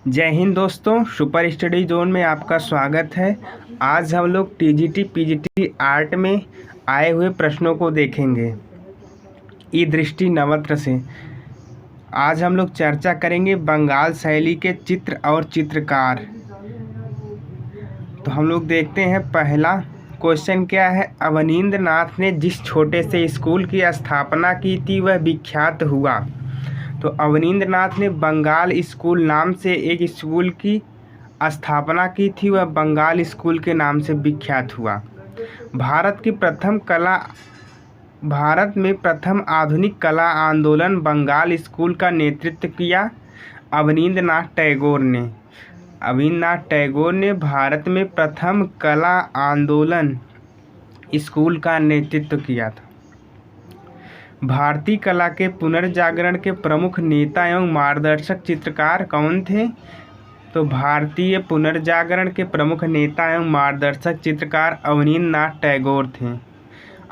जय हिंद दोस्तों, super study zone में आपका स्वागत है। आज हम लोग टीजीटी पीजीटी आर्ट में आए हुए प्रश्नों को देखेंगे ई दृष्टि नवत्र से। आज हम लोग चर्चा करेंगे बंगाल शैली के चित्र और चित्रकार। तो हम लोग देखते हैं पहला क्वेश्चन क्या है। अवनींद्र नाथ ने जिस छोटे से स्कूल की स्थापना की थी वह विख्यात हुआ। तो अवनींद्र नाथ ने बंगाल स्कूल नाम से एक स्कूल की स्थापना की थी, वह बंगाल स्कूल के नाम से विख्यात हुआ। भारत में प्रथम आधुनिक कला आंदोलन बंगाल स्कूल का नेतृत्व किया अवनींद्र नाथ टैगोर ने। अवनींद्र नाथ टैगोर ने भारत में प्रथम कला आंदोलन स्कूल का नेतृत्व किया था। भारतीय कला के पुनर्जागरण के प्रमुख नेता एवं मार्गदर्शक चित्रकार कौन थे? तो भारतीय पुनर्जागरण के प्रमुख नेता एवं मार्गदर्शक चित्रकार अवनींद्र नाथ टैगोर थे।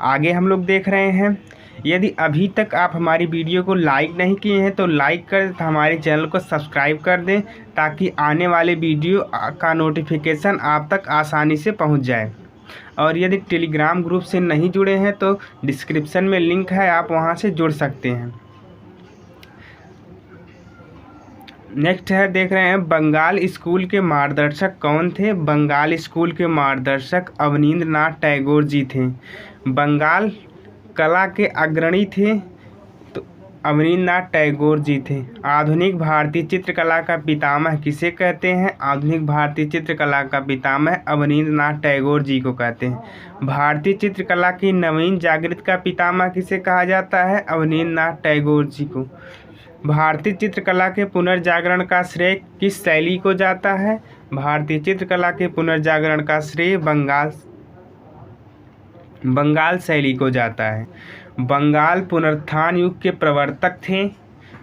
आगे हम लोग देख रहे हैं, यदि अभी तक आप हमारी वीडियो को लाइक नहीं किए हैं तो लाइक कर हमारे चैनल को सब्सक्राइब कर दें ताकि आने वाले वीडियो का नोटिफिकेशन आप तक आसानी से पहुंच जाए। और यदि टेलीग्राम ग्रुप से नहीं जुड़े हैं तो डिस्क्रिप्शन में लिंक है, आप वहां से जुड़ सकते हैं। नेक्स्ट है, देख रहे हैं बंगाल स्कूल के मार्गदर्शक कौन थे? बंगाल स्कूल के मार्गदर्शक अवनींद्र नाथ टैगोर जी थे। बंगाल कला के अग्रणी थे तो अवनींद्र नाथ टैगोर जी थे। आधुनिक भारतीय चित्रकला का पितामह किसे कहते हैं? आधुनिक भारतीय चित्रकला का पितामह अवनींद्र नाथ टैगोर जी को कहते हैं। भारतीय चित्रकला की नवीन जागृति का पितामह किसे कहा जाता है? अवनींद्र नाथ टैगोर जी को। भारतीय चित्रकला के पुनर्जागरण का श्रेय किस शैली को जाता है? भारतीय चित्रकला के पुनर्जागरण का श्रेय बंगाल शैली को जाता है। बंगाल पुनरुत्थान युग के प्रवर्तक थे।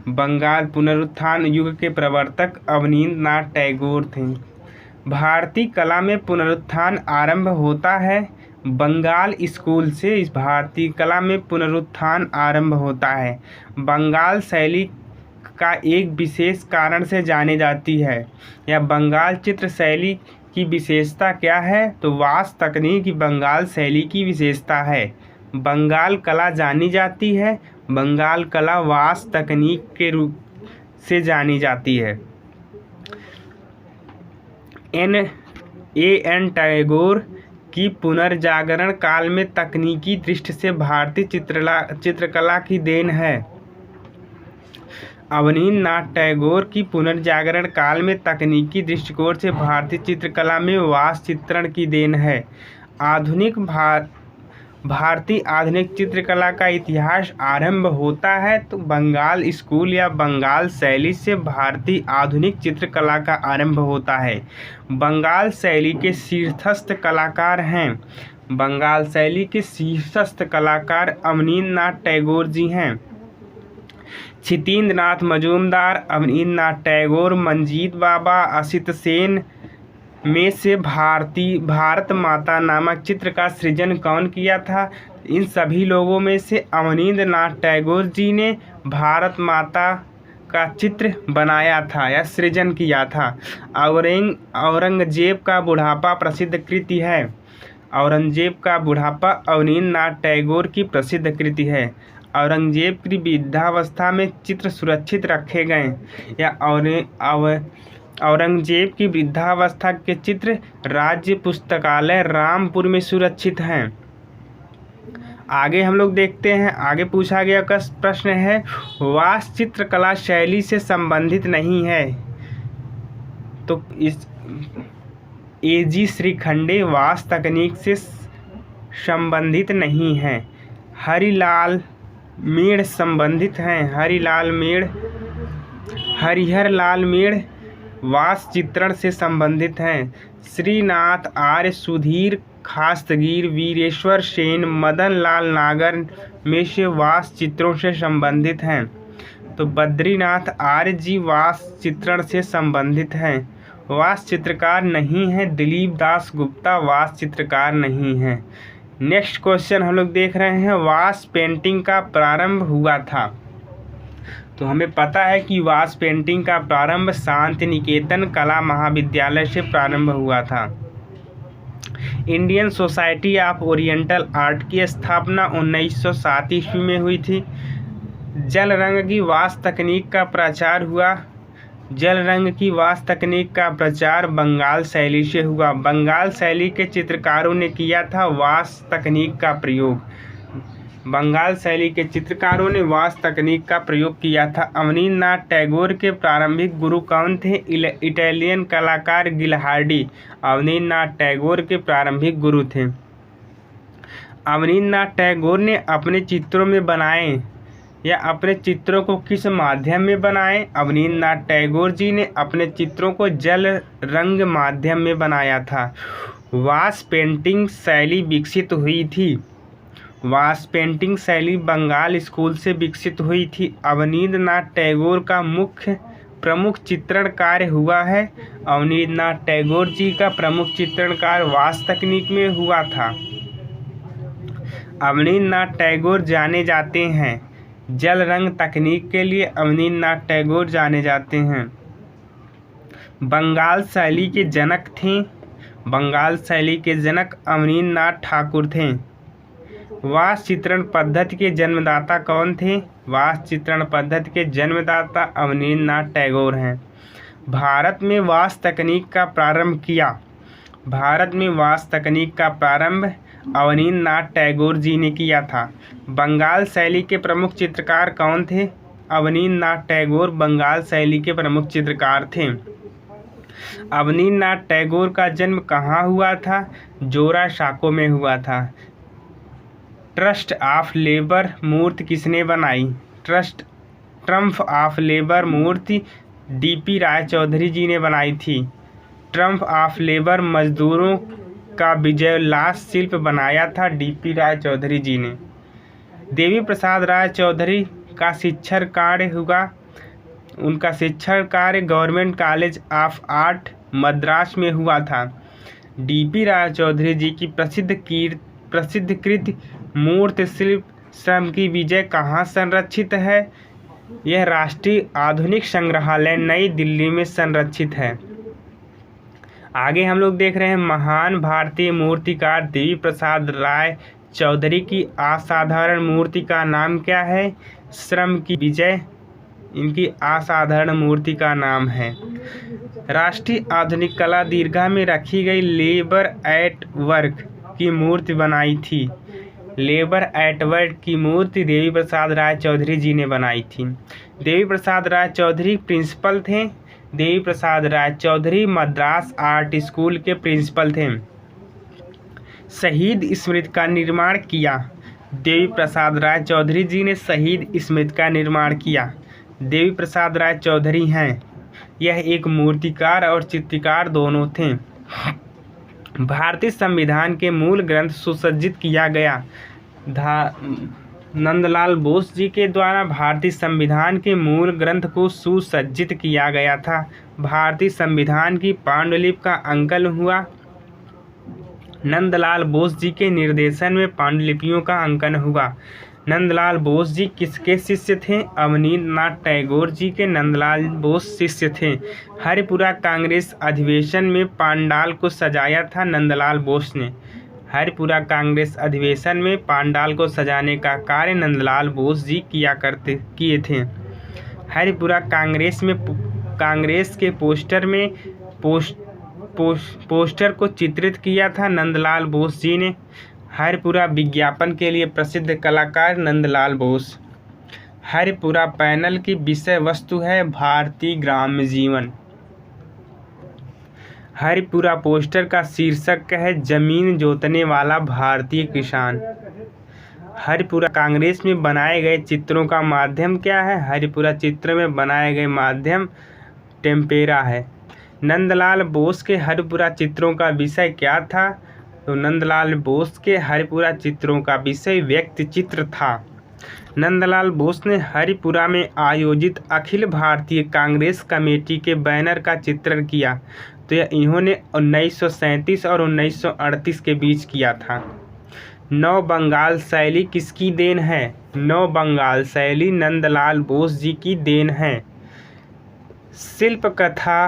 बंगाल पुनरुत्थान युग के प्रवर्तक अवनींद्र नाथ टैगोर थे। भारतीय कला में पुनरुत्थान आरंभ होता है बंगाल स्कूल से। इस भारतीय कला में पुनरुत्थान आरंभ होता है। बंगाल शैली का एक विशेष कारण से जानी जाती है। या बंगाल चित्र शैली की विशेषता क्या है? तो वास्तु तकनीक बंगाल शैली की विशेषता है। बंगाल कला जानी जाती है, बंगाल कला वास्तु तकनीक के रूप से जानी जाती है। एन टैगोर की पुनर्जागरण काल में तकनीकी दृष्टि से भारतीय चित्रकला की देन है। अवनींद्र नाथ टैगोर की पुनर्जागरण काल में तकनीकी दृष्टिकोण से भारतीय चित्रकला में वास्तु चित्रण की देन है। भारतीय आधुनिक चित्रकला का इतिहास आरंभ होता है तो बंगाल स्कूल या बंगाल शैली से भारतीय आधुनिक चित्रकला का आरंभ होता है। बंगाल शैली के शीर्षस्थ कलाकार हैं। बंगाल शैली के शीर्षस्थ कलाकार अवनींद्र नाथ टैगोर जी हैं। क्षितेंद्र नाथ मजूमदार, अवनींद्र नाथ टैगोर, मंजीत बाबा, असित सेन में से भारत माता नामक चित्र का सृजन कौन किया था? इन सभी लोगों में से अवनींद्र नाथ टैगोर जी ने भारत माता का चित्र बनाया था या सृजन किया था। औरंगजेब का बुढ़ापा प्रसिद्ध कृति है। औरंगजेब का बुढ़ापा अवनींद्र नाथ टैगोर की प्रसिद्ध कृति है। औरंगजेब की वृद्धावस्था में चित्र सुरक्षित रखे गए या औरंगजेब की वृद्धावस्था के चित्र राज्य पुस्तकालय रामपुर में सुरक्षित हैं। आगे हम लोग देखते हैं, आगे पूछा गया प्रश्न है वास्तु चित्रकला शैली से संबंधित नहीं है। तो इस एजी श्रीखंडे वास्तु तकनीक से संबंधित नहीं है। हरिलाल मेड़ संबंधित हैं। हरिहर लाल मेड़ वास्तु चित्रण से संबंधित हैं। श्रीनाथ आर्य, सुधीर खास्तगीर, वीरेश्वर सेन, मदन लाल नागर में से वास्तु चित्रों से संबंधित हैं। तो बद्रीनाथ आर्य जी वास्तु चित्रण से संबंधित हैं। वास्तु चित्रकार नहीं हैं। दिलीप दास गुप्ता वास्तु चित्रकार नहीं हैं। नेक्स्ट क्वेश्चन हम लोग देख रहे हैं, वास्तु पेंटिंग का प्रारंभ हुआ था। तो हमें पता है कि वास पेंटिंग का प्रारंभ शांति निकेतन कला महाविद्यालय से प्रारंभ हुआ था। Indian society of oriental art की स्थापना 1907 ईस्वी में हुई थी। जल रंग की वास तकनीक का प्रचार हुआ। जल रंग की वास तकनीक का प्रचार बंगाल शैली से हुआ। बंगाल शैली के चित्रकारों ने किया था वास तकनीक का प्रयोग। बंगाल शैली के चित्रकारों ने वास तकनीक का प्रयोग किया था। अवनींद्रनाथ टैगोर के प्रारंभिक गुरु कौन थे? इटालियन कलाकार गिलहार्डी अवनींद्रनाथ टैगोर के प्रारंभिक गुरु थे। अवनींद्रनाथ टैगोर ने अपने चित्रों में बनाए या अपने चित्रों को किस माध्यम में बनाए? अवनींद्रनाथ टैगोर जी ने अपने चित्रों को जल रंग माध्यम में बनाया था। वास पेंटिंग शैली विकसित हुई थी। वास पेंटिंग शैली बंगाल स्कूल से विकसित हुई थी। अवनींद्रनाथ टैगोर का प्रमुख चित्रण कार्य हुआ है। अवनींद्रनाथ टैगोर जी का प्रमुख चित्रण कार्य वास तकनीक में हुआ था। अवनींद्रनाथ टैगोर जाने जाते हैं जल रंग तकनीक के लिए। अवनींद्रनाथ टैगोर जाने जाते हैं। बंगाल शैली के जनक थे। बंगाल शैली के जनक अवनींद्रनाथ ठाकुर थे। वास चित्रण पद्धति के जन्मदाता कौन थे? वास चित्रण पद्धति के जन्मदाता अवनींद्रनाथ टैगोर हैं। भारत में वास तकनीक का प्रारंभ किया। भारत में वास तकनीक का प्रारंभ अवनींद्रनाथ टैगोर जी ने किया था। बंगाल शैली के प्रमुख चित्रकार कौन थे? अवनींद्रनाथ टैगोर बंगाल शैली के प्रमुख चित्रकार थे। अवनींद्रनाथ टैगोर का जन्म कहाँ हुआ था? जोरासांको में हुआ था। ट्रस्ट ऑफ लेबर मूर्ति किसने बनाई? ट्रम्फ ऑफ लेबर मूर्ति डीपी राय चौधरी जी ने बनाई थी। ट्रम्फ ऑफ लेबर मजदूरों का विजयोल्लास शिल्प बनाया था डीपी राय चौधरी जी ने। देवी प्रसाद राय चौधरी का शिक्षण कार्य हुआ। उनका शिक्षण कार्य government college of art Madras में हुआ था। डीपी राय चौधरी जी की प्रसिद्धकृत मूर्ति शिल्प श्रम की विजय कहाँ संरक्षित है? यह राष्ट्रीय आधुनिक संग्रहालय नई दिल्ली में संरक्षित है। आगे हम लोग देख रहे हैं महान भारतीय मूर्तिकार देवी प्रसाद राय चौधरी की असाधारण मूर्ति का नाम क्या है? श्रम की विजय इनकी असाधारण मूर्ति का नाम है। राष्ट्रीय आधुनिक कला दीर्घा में रखी गई लेबर एट वर्क की मूर्ति बनाई थी। लेबर एट वर्क की मूर्ति देवी प्रसाद राय चौधरी जी ने बनाई थी। देवी प्रसाद राय चौधरी प्रिंसिपल थे। देवी प्रसाद राय चौधरी मद्रास आर्ट स्कूल के प्रिंसिपल थे। शहीद स्मृति का निर्माण किया। देवी प्रसाद राय चौधरी जी ने शहीद स्मृति का निर्माण किया। देवी प्रसाद राय चौधरी हैं। यह एक मूर्तिकार और चित्रकार दोनों थे। भारतीय संविधान के मूल ग्रंथ सुसज्जित किया गया। नंदलाल बोस जी के द्वारा भारतीय संविधान के मूल ग्रंथ को सुसज्जित किया गया था। भारतीय संविधान की पांडुलिपि का अंकन हुआ। नंदलाल बोस जी के निर्देशन में पांडुलिपियों का अंकन हुआ। नंदलाल बोस जी किसके शिष्य थे? अवनींद्रनाथ टैगोर जी के नंदलाल बोस शिष्य थे। हरिपुरा कांग्रेस अधिवेशन में पांडाल को सजाया था नंदलाल बोस ने। हरिपुरा कांग्रेस अधिवेशन में पांडाल को सजाने का कार्य नंदलाल बोस जी किए थे। हरिपुरा कांग्रेस के पोस्टर को चित्रित किया था नंदलाल बोस जी ने। हरिपुरा विज्ञापन के लिए प्रसिद्ध कलाकार नंदलाल बोस। हरिपुरा पैनल की विषय वस्तु है भारतीय ग्राम्य जीवन। हरिपुरा पोस्टर का शीर्षक है जमीन जोतने वाला भारतीय किसान। हरिपुरा कांग्रेस में बनाए गए चित्रों का माध्यम क्या है? हरिपुरा चित्र में बनाए गए माध्यम टेम्पेरा है। नंदलाल बोस के हरिपुरा चित्रों का विषय क्या था? तो नंदलाल बोस के हरिपुरा चित्रों का विषय व्यक्ति चित्र था। नंदलाल बोस ने हरिपुरा में आयोजित अखिल भारतीय कांग्रेस कमेटी के बैनर का चित्रण किया। तो यह इन्होंने 1937 और 1938 के बीच किया था। नव बंगाल शैली किसकी देन है? नव बंगाल शैली नंदलाल बोस जी की देन है। शिल्प कथा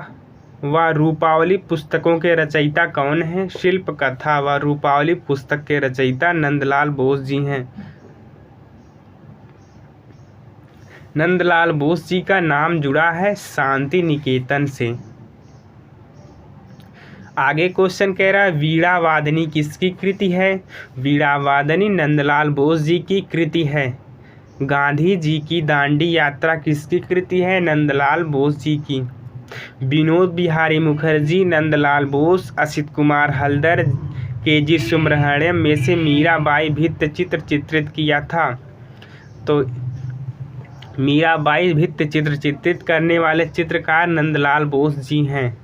व रूपावली पुस्तकों के रचयिता कौन हैं? शिल्प कथा व रूपावली पुस्तक के रचयिता नंदलाल बोस जी हैं। नंदलाल बोस जी का नाम जुड़ा है शांति निकेतन से। आगे क्वेश्चन कह रहा है वीणा वादनी किसकी कृति है? वीणा वादनी नंदलाल बोस जी की कृति है। गांधी जी की दांडी यात्रा किसकी कृति है? नंदलाल बोस जी की। विनोद बिहारी मुखर्जी, नंदलाल बोस, असित कुमार हल्दर, के.जी. सुब्रमण्यम में से मीराबाई भित्त चित्र चित्रित किया था? तो मीराबाई भित्त चित्र चित्रित करने वाले चित्रकार नंदलाल बोस जी हैं।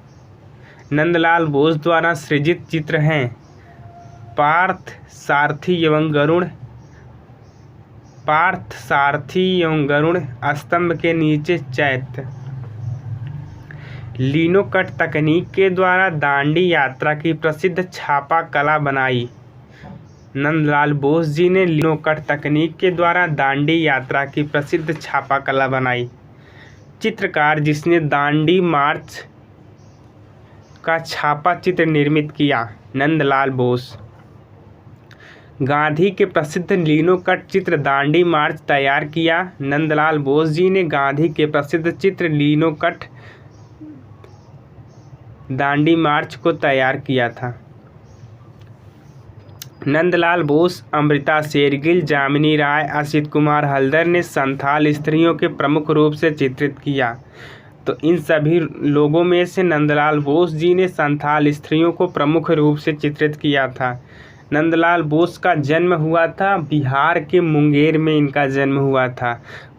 नंदलाल बोस द्वारा सृजित चित्र हैं पार्थ सारथी एवं गरुड़, स्तंभ के नीचे चैत्य। लिनोकट तकनीक के द्वारा दांडी यात्रा की प्रसिद्ध छापा कला बनाई। नंदलाल बोस जी ने लिनोकट तकनीक के द्वारा दांडी यात्रा की प्रसिद्ध छापा कला बनाई। चित्रकार जिसने दांडी मार्च का छापा चित्र निर्मित किया? नंदलाल बोस। गांधी के प्रसिद्ध लिनोकट चित्र दांडी मार्च तैयार किया? नंदलाल बोस जी ने गांधी के प्रसिद्ध चित्र लिनोकट दांडी मार्च को तैयार किया था। नंदलाल बोस, अमृता शेरगिल, जामिनी राय, असित कुमार हल्दर ने संथाल स्त्रियों के प्रमुख रूप से चित्रित किया। तो इन सभी लोगों में से नंदलाल बोस जी ने संथाल स्त्रियों को प्रमुख रूप से चित्रित किया था। नंदलाल बोस का जन्म हुआ था बिहार के मुंगेर में, इनका जन्म हुआ था।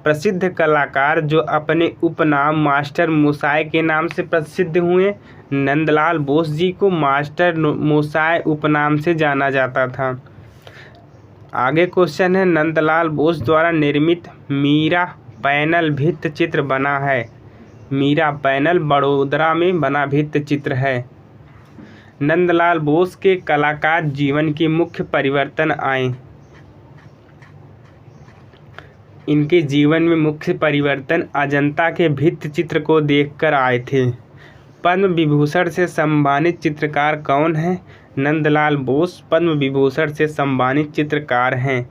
प्रसिद्ध कलाकार जो अपने उपनाम मास्टर मोसाय के नाम से प्रसिद्ध हुए, नंदलाल बोस जी को मास्टर मोसाय उपनाम से जाना जाता था। आगे क्वेश्चन है नंदलाल बोस द्वारा निर्मित मीरा पैनल भित्त चित्र बना है। मीरा पैनल बड़ोदरा में बना भित्त चित्र है। नंदलाल बोस के कलाकार जीवन के मुख्य परिवर्तन आए। इनके जीवन में मुख्य परिवर्तन अजंता के भित्त चित्र को देखकर आए थे। पद्म विभूषण से सम्मानित चित्रकार कौन है? नंदलाल बोस पद्म विभूषण से सम्मानित चित्रकार हैं।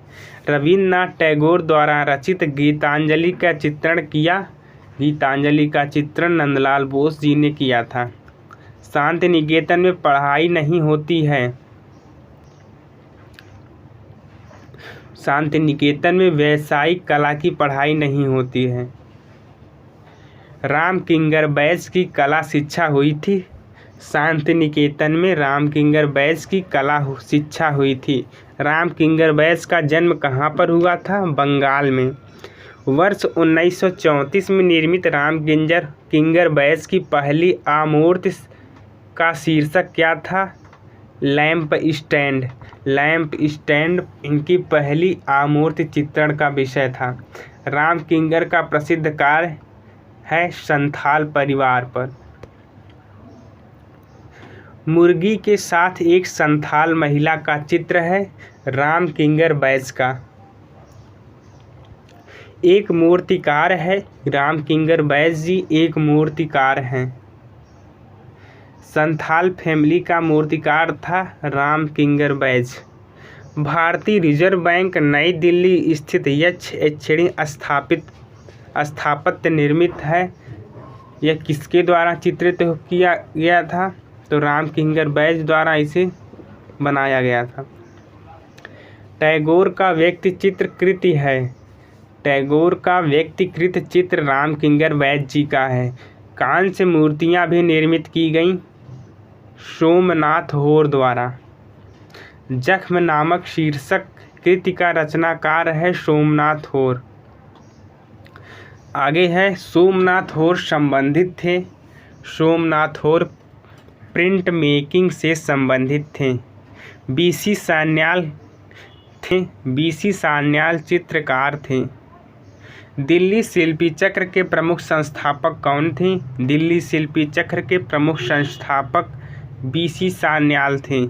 रविन्द्रनाथ टैगोर द्वारा रचित गीतांजलि का चित्रण किया? गीतांजलि का चित्रण नंदलाल बोस जी ने किया था। शांति निकेतन में पढ़ाई नहीं होती है। शांति निकेतन में व्यावसायिक कला की पढ़ाई नहीं होती है। रामकिंकर बैस की कला शिक्षा हुई थी। शांति निकेतन में रामकिंकर बैस की कला शिक्षा हुई थी। रामकिंकर बैस का जन्म कहाँ पर हुआ था? बंगाल में। वर्ष 1934 में निर्मित रामकिंकर बैस की पहली आमूर्ति का शीर्षक क्या था? Lamp stand. लैंप स्टैंड इनकी पहली आमूर्ति चित्रण का विषय था। रामकिंकर का प्रसिद्ध कार्य है संथाल परिवार पर। मुर्गी के साथ एक संथाल महिला का चित्र है रामकिंकर बैस का। एक मूर्तिकार है रामकिंकर बैस जी, एक मूर्तिकार हैं। संथाल फैमिली का मूर्तिकार था रामकिंकर बैस। भारतीय रिजर्व बैंक नई दिल्ली स्थित यक्षिणी स्थापत्य निर्मित है। यह किसके द्वारा चित्रित किया गया था? तो रामकिंकर बैस द्वारा इसे बनाया गया था। टैगोर का व्यक्तिचित्र कृति है। टैगोर का व्यक्तिकृत चित्र रामकिंकर बैस जी का है। कांस्य मूर्तियां भी निर्मित की गईं सोमनाथ होर द्वारा। जख्म नामक शीर्षक कृति का रचनाकार है सोमनाथ होर। आगे है सोमनाथ होर संबंधित थे। सोमनाथ होर प्रिंट मेकिंग से संबंधित थे। बीसी सान्याल चित्रकार थे। दिल्ली शिल्पी चक्र के प्रमुख संस्थापक कौन थे? दिल्ली शिल्पी चक्र के प्रमुख संस्थापक बीसी सान्याल थे।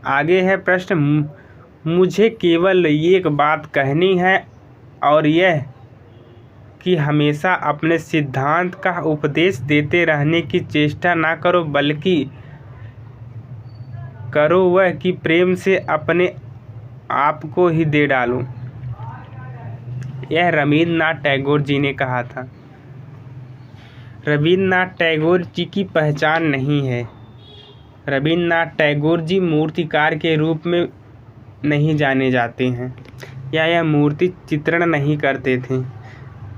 आगे है प्रश्न मुझे केवल एक बात कहनी है और यह कि हमेशा अपने सिद्धांत का उपदेश देते रहने की चेष्टा ना करो, बल्कि करो वह कि प्रेम से अपने आप को ही दे डालो। यह रवींद्रनाथ टैगोर जी ने कहा था। रवींद्रनाथ टैगोर जी की पहचान नहीं है। रवींद्रनाथ टैगोर जी मूर्तिकार के रूप में नहीं जाने जाते हैं या यह मूर्ति चित्रण नहीं करते थे।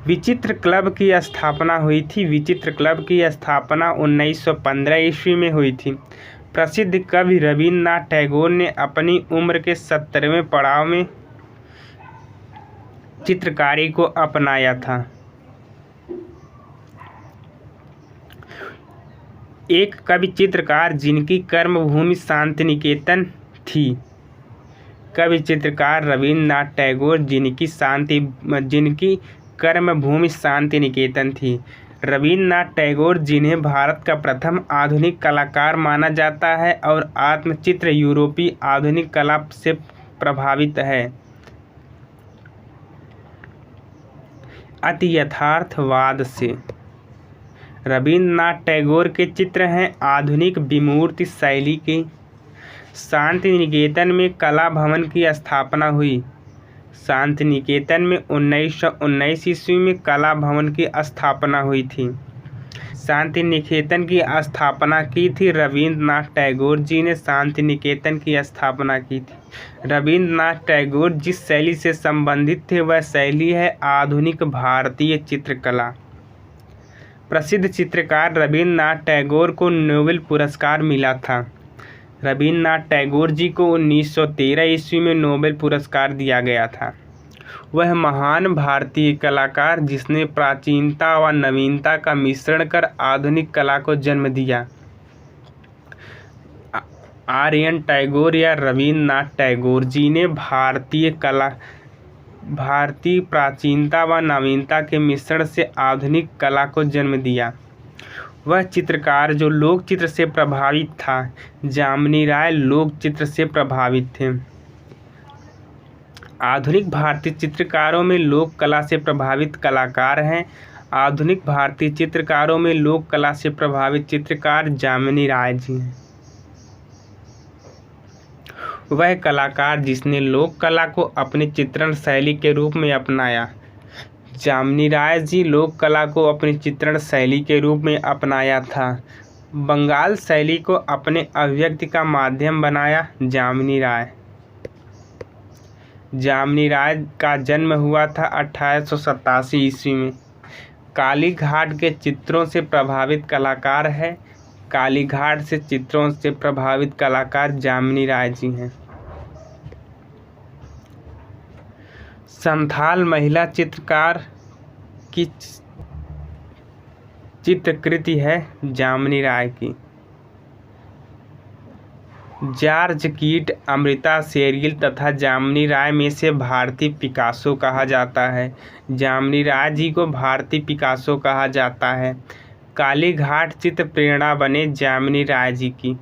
विचित्र क्लब की स्थापना हुई थी। विचित्र क्लब की स्थापना 1915 ईस्वी में हुई थी। प्रसिद्ध कवि रवींद्रनाथ टैगोर ने अपनी उम्र के 70वें पड़ाव में चित्रकारी को अपनाया था। एक कवि चित्रकार जिनकी कर्मभूमि शांति निकेतन थी। कवि चित्रकार रवींद्रनाथ टैगोर जिनकी कर्मभूमि शांति निकेतन थी। रवींद्रनाथ टैगोर जिन्हें भारत का प्रथम आधुनिक कलाकार माना जाता है और आत्मचित्र यूरोपीय आधुनिक कला से प्रभावित है। अति यथार्थवाद से रवींद्रनाथ टैगोर के चित्र हैं आधुनिक विमूर्ति शैली के। शांति निकेतन में कला भवन की स्थापना हुई। शांति निकेतन में 1919 ईस्वी में कला भवन की स्थापना हुई थी। शांति निकेतन की स्थापना की थी रवींद्रनाथ टैगोर जी ने शांति निकेतन की स्थापना की थी। रवींद्रनाथ टैगोर जिस शैली से संबंधित थे वह शैली है आधुनिक भारतीय चित्रकला। प्रसिद्ध चित्रकार रवींद्रनाथ टैगोर को नोबेल पुरस्कार मिला था। रवींद्रनाथ टैगोर जी को 1913 ईस्वी में नोबेल पुरस्कार दिया गया था। वह महान भारतीय कलाकार जिसने प्राचीनता व नवीनता का मिश्रण कर आधुनिक कला को जन्म दिया। आर्यन टैगोर या रवींद्रनाथ टैगोर जी ने भारतीय प्राचीनता व नवीनता के मिश्रण से आधुनिक कला को जन्म दिया। वह चित्रकार जो लोक चित्र से प्रभावित था। जामिनी राय लोक चित्र से प्रभावित थे। आधुनिक भारतीय चित्रकारों में लोक कला से प्रभावित कलाकार हैं। आधुनिक भारतीय चित्रकारों में लोक कला से प्रभावित चित्रकार जामिनी राय जी हैं। वह कलाकार जिसने लोक कला को अपनी चित्रण शैली के रूप में अपनाया। जामिनी राय जी लोक कला को अपनी चित्रण शैली के रूप में अपनाया था। बंगाल शैली को अपने अभिव्यक्ति का माध्यम बनाया। जामिनी राय का जन्म हुआ था 1887 ईस्वी में। काली घाट के चित्रों से प्रभावित कलाकार है। काली घाट से चित्रों से प्रभावित कलाकार जामिनी राय जी हैं। संथाल महिला चित्रकार की चित्रकृति है जामिनी राय की। जॉर्ज कीट, अमृता शेरगिल तथा जामिनी राय में से भारतीय पिकासो कहा जाता है। जामिनी राय जी को भारतीय पिकासो कहा जाता है। काली घाट चित्र प्रेरणा बने जामिनी राय जी की।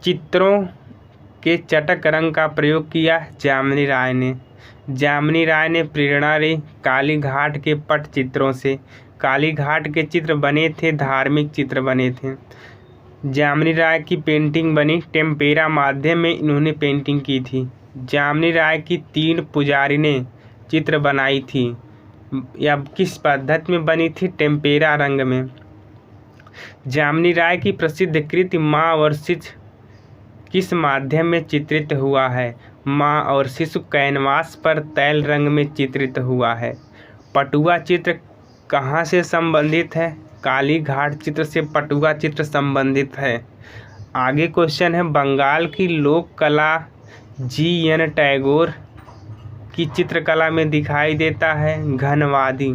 चित्रों के चटक रंग का प्रयोग किया जामिनी राय ने। जामिनी राय ने प्रेरणा ली काली घाट के पट चित्रों से। काली घाट के चित्र बने थे, धार्मिक चित्र बने थे। जामिनी राय की पेंटिंग बनी टेम्पेरा माध्यम में इन्होंने पेंटिंग की थी। जामिनी राय की 3 पुजारिनें चित्र बनाई थी या किस पद्धति में बनी थी? टेम्पेरा रंग में। जामिनी राय की प्रसिद्ध कृति माँ और शिशु किस माध्यम में चित्रित हुआ है? माँ और शिशु कैनवास पर तैल रंग में चित्रित हुआ है। पटुआ चित्र कहाँ से संबंधित है? काली घाट चित्र से पटुआ चित्र संबंधित है। आगे क्वेश्चन है बंगाल की लोक कला जी.एन. टैगोर की चित्रकला में दिखाई देता है घनवादी।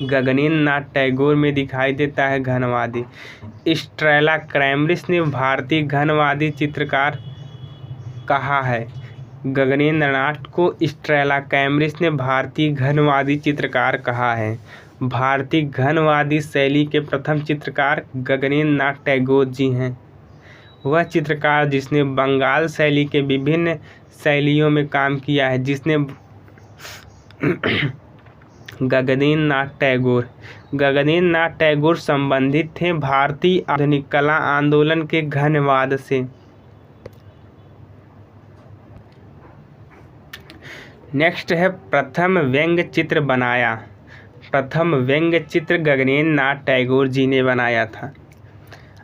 गगनेन्द्र नाथ टैगोर में दिखाई देता है घनवादी। स्टेला क्रैमरिस ने भारतीय घनवादी चित्रकार कहा है। गगनेन्द्र नाथ को स्टेला क्रैमरिस ने भारतीय घनवादी चित्रकार कहा है। भारतीय घनवादी शैली के प्रथम चित्रकार गगनेन्द्र नाथ टैगोर जी हैं। वह चित्रकार जिसने बंगाल शैली के विभिन्न शैलियों में काम किया है, जिसने गगनेन्द्र नाथ टैगोर। गगनेन्द्र नाथ टैगोर संबंधित थे भारतीय आधुनिक कला आंदोलन के घनवाद से। नेक्स्ट है प्रथम व्यंग्य चित्र बनाया। प्रथम व्यंग्य चित्र गगनेन्द्र नाथ टैगोर जी ने बनाया था।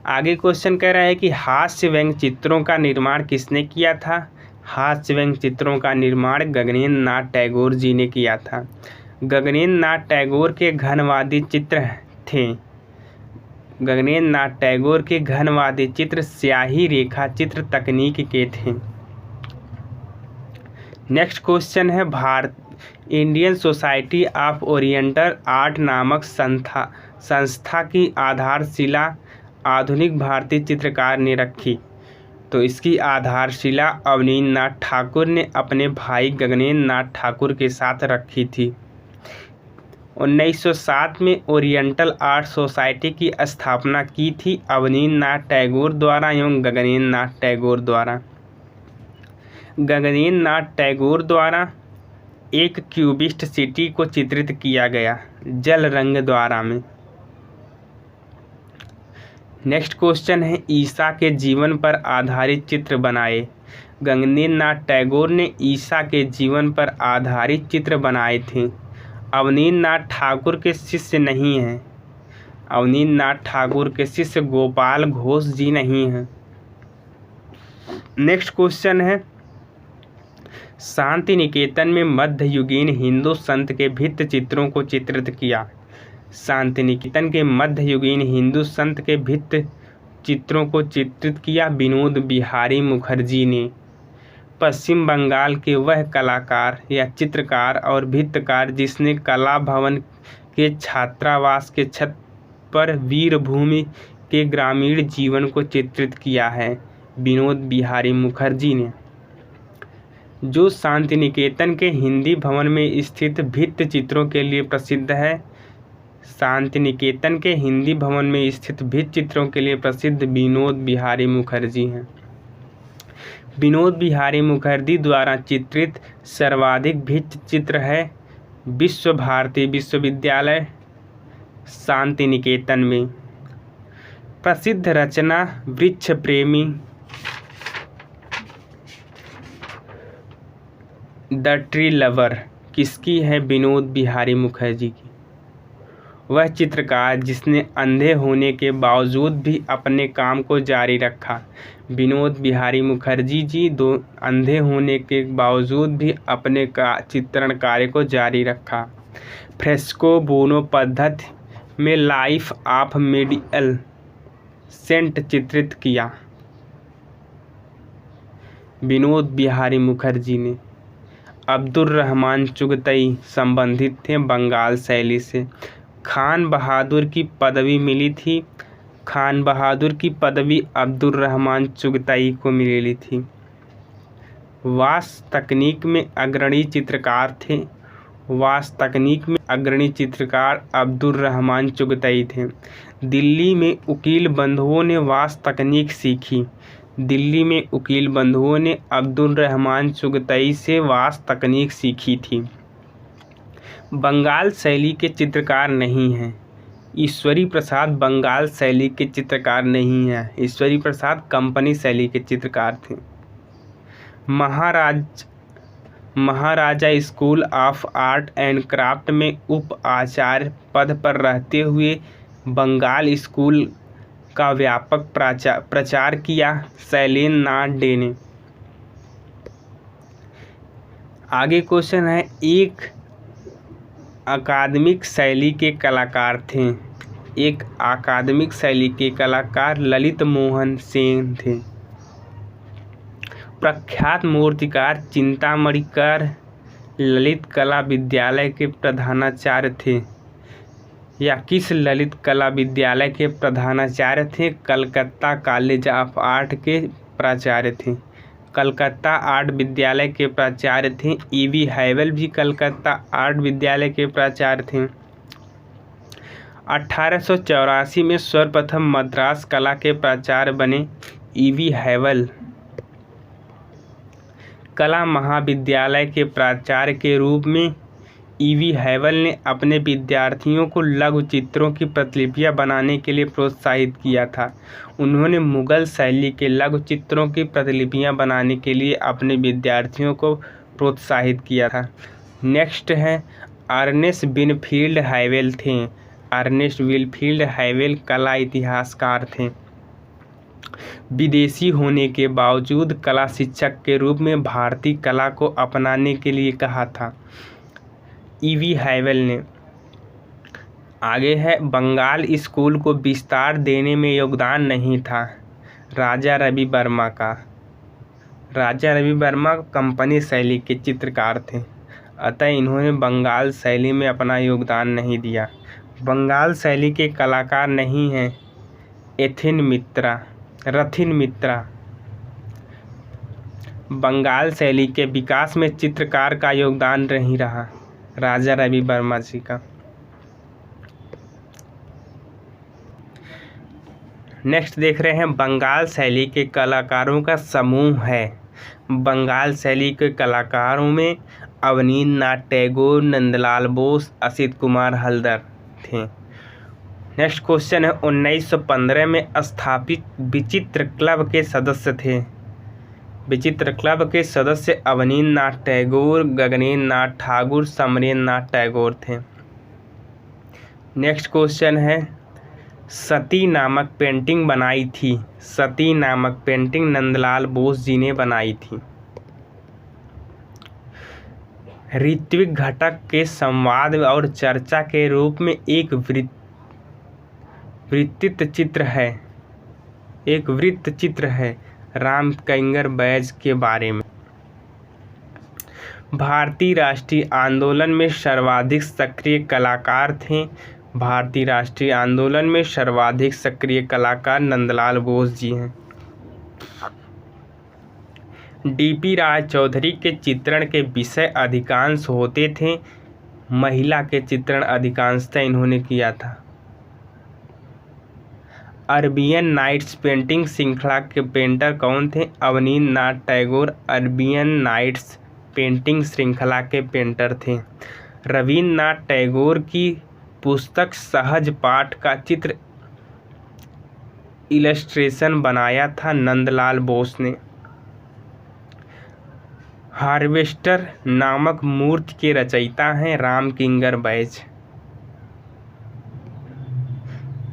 आगे क्वेश्चन कह रहा है कि हास्य व्यंग्य चित्रों का निर्माण किसने किया था। हास्य व्यंग्य चित्रों का निर्माण गगनेन्द्र नाथ टैगोर जी ने किया था। गगनेन्द्र नाथ टैगोर के घनवादी चित्र थे। गगनेन्द्र नाथ टैगोर के घनवादी चित्र स्याही रेखा चित्र तकनीक के थे। नेक्स्ट क्वेश्चन है Indian society of oriental art नामक संस्था की आधारशिला आधुनिक भारतीय चित्रकार ने रखी। तो इसकी आधारशिला अवनींद्र नाथ ठाकुर ने अपने भाई गगनेन्द्र नाथ ठाकुर के साथ रखी थी। 1907 में ओरिएंटल आर्ट सोसाइटी की स्थापना की थी अवनींद्र नाथ टैगोर द्वारा एवं गगनेन्द्र नाथ टैगोर द्वारा। गगनेन्द्र नाथ टैगोर द्वारा एक क्यूबिस्ट सिटी को चित्रित किया गया जल रंग द्वारा में। नेक्स्ट क्वेश्चन है ईसा के जीवन पर आधारित चित्र बनाए। गगनेन्द्र नाथ टैगोर ने ईसा के जीवन पर आधारित चित्र बनाए थे। अवनींद्र नाथ ठाकुर के शिष्य नहीं हैं। अवनींद्र नाथ ठाकुर के शिष्य गोपाल घोष जी नहीं हैं। नेक्स्ट क्वेश्चन है शांति निकेतन में मध्ययुगीन हिंदू संत के भित्ति चित्रों को चित्रित किया। शांति निकेतन के मध्ययुगीन हिंदू संत के भित्ति चित्रों को चित्रित किया विनोद बिहारी मुखर्जी ने। पश्चिम बंगाल के वह कलाकार या चित्रकार और भित्तिकार जिसने कला भवन के छात्रावास के छत पर वीरभूमि के ग्रामीण जीवन को चित्रित किया है, विनोद बिहारी मुखर्जी ने। जो शांति निकेतन के हिंदी भवन में स्थित भित्ति चित्रों के लिए प्रसिद्ध है। शांति निकेतन के हिंदी भवन में स्थित भित्ति चित्रों के लिए प्रसिद्ध विनोद बिहारी मुखर्जी हैं। विनोद बिहारी मुखर्जी द्वारा चित्रित सर्वाधिक भित्ति चित्र है विश्व भारती विश्वविद्यालय शांति निकेतन में। प्रसिद्ध रचना वृक्ष प्रेमी द ट्री लवर किसकी है, विनोद बिहारी मुखर्जी की। वह चित्रकार जिसने अंधे होने के बावजूद भी अपने काम को जारी रखा। विनोद बिहारी मुखर्जी जी अंधे होने के बावजूद भी अपने चित्रण कार्य को जारी रखा। फ्रेस्को बोनो पद्धति में लाइफ ऑफ मेडियल सेंट चित्रित किया विनोद बिहारी मुखर्जी ने। अब्दुल रहमान चुगतई संबंधित थे बंगाल शैली से। खान बहादुर की पदवी मिली थी। खान बहादुर की पदवी अब्दुल रहमान चुगतई को मिली थी। वास्तु तकनीक में अग्रणी चित्रकार थे। वास्तु तकनीक में अग्रणी चित्रकार अब्दुल रहमान चुगतई थे। दिल्ली में उकील बंधुओं ने वास्तु तकनीक सीखी। दिल्ली में उकील बंधुओं ने अब्दुल रहमान चुगतई से वास्तु तकनीक सीखी थी। बंगाल शैली के चित्रकार नहीं हैं। ईश्वरी प्रसाद बंगाल शैली के चित्रकार नहीं हैं। ईश्वरी प्रसाद कंपनी शैली के चित्रकार थे। Maharaja school of art and craft में उप आचार्य पद पर रहते हुए बंगाल स्कूल का व्यापक प्रचार किया शैलेंद्र नाथ डे ने। आगे क्वेश्चन है एक अकादमिक शैली के कलाकार थे। एक अकादमिक शैली के कलाकार ललित मोहन सेन थे। प्रख्यात मूर्तिकार चिंतामणिकर ललित कला विद्यालय के प्रधानाचार्य थे। या किस ललित कला विद्यालय के प्रधानाचार्य थे? कलकत्ता कॉलेज ऑफ आर्ट के प्राचार्य थे। कलकत्ता आर्ट विद्यालय के प्राचार्य थे। ईवी हैवल भी कलकत्ता आर्ट विद्यालय के प्राचार्य थे। 1884 में सर्वप्रथम मद्रास कला के प्राचार्य बने। ईवी हैवल कला महाविद्यालय के प्राचार्य के रूप में ईवी हैवल ने अपने विद्यार्थियों को लघु चित्रों की प्रतिलिपियां बनाने के लिए प्रोत्साहित किया था। उन्होंने मुगल शैली के लघु चित्रों की प्रतिलिपियां बनाने के लिए अपने विद्यार्थियों को प्रोत्साहित किया था। नेक्स्ट है अर्नेस्ट विनफील्ड हैवेल थे। अर्नेस्ट विनफील्ड हैवेल कला इतिहासकार थे। विदेशी होने के बावजूद कला शिक्षक के रूप में भारतीय कला को अपनाने के लिए कहा था ईवी हैवल ने। आगे है बंगाल स्कूल को विस्तार देने में योगदान नहीं था राजा रवि वर्मा का। राजा रवि वर्मा कंपनी शैली के चित्रकार थे, अतः इन्होंने बंगाल शैली में अपना योगदान नहीं दिया। बंगाल शैली के कलाकार नहीं हैं रथिन मित्रा। बंगाल शैली के विकास में चित्रकार का योगदान नहीं रहा राजा रवि वर्मा जी का। नेक्स्ट देख रहे हैं बंगाल शैली के कलाकारों का समूह है। बंगाल शैली के कलाकारों में अवनींद्र नाथ टैगोर, नंदलाल बोस, असित कुमार हल्दर थे। नेक्स्ट क्वेश्चन है 1915 में स्थापित विचित्र क्लब के सदस्य थे। विचित्र क्लब के सदस्य अवनींद्र नाथ टैगोर, गगनेन्द्र नाथ ठाकुर, समरेंद्र नाथ टैगोर थे। नेक्स्ट क्वेश्चन है सती नामक पेंटिंग बनाई थी। सती नामक पेंटिंग नंदलाल बोस जी ने बनाई थी। ऋत्विक घटक के संवाद और चर्चा के रूप में एक वृत्त चित्र है रामकिंकर बैज के बारे में। भारतीय राष्ट्रीय आंदोलन में सर्वाधिक सक्रिय कलाकार थे। भारतीय राष्ट्रीय आंदोलन में सर्वाधिक सक्रिय कलाकार नंदलाल बोस जी हैं। डीपी राय चौधरी के चित्रण के विषय अधिकांश होते थे। महिला के चित्रण अधिकांशतः इन्होंने किया था। अरबियन नाइट्स पेंटिंग श्रृंखला के पेंटर कौन थे? Avanindra Nath Tagore Arabian nights painting श्रृंखला के पेंटर थे। रवींद्रनाथ टैगोर की पुस्तक सहज पाठ का चित्र इलस्ट्रेशन बनाया था नंदलाल बोस ने। हार्वेस्टर नामक मूर्ति के रचयिता हैं रामकिंकर बैज।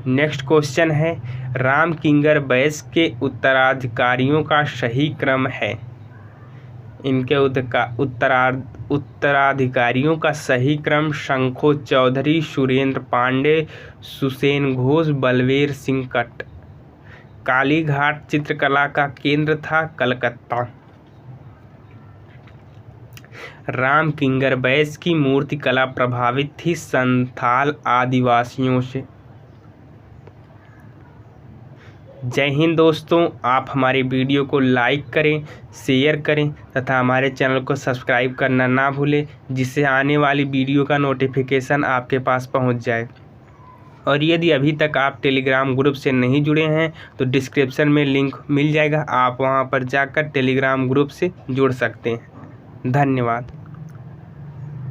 नेक्स्ट क्वेश्चन है रामकिंकर बैज के उत्तराधिकारियों का सही क्रम है। इनके उत्तराधिकारियों का सही क्रम शंखो चौधरी, सुरेंद्र पांडे, सुसेन घोष, बलवीर सिंह कट। कालीघाट चित्रकला का केंद्र था कलकत्ता। रामकिंकर बैज की मूर्ति कला प्रभावित थी संथाल आदिवासियों से। जय हिंद दोस्तों, आप हमारे वीडियो को लाइक करें, शेयर करें तथा हमारे चैनल को सब्सक्राइब करना ना भूलें, जिससे आने वाली वीडियो का नोटिफिकेशन आपके पास पहुंच जाए। और यदि अभी तक आप टेलीग्राम ग्रुप से नहीं जुड़े हैं तो डिस्क्रिप्शन में लिंक मिल जाएगा, आप वहां पर जाकर टेलीग्राम ग्रुप से जुड़ सकते हैं। धन्यवाद।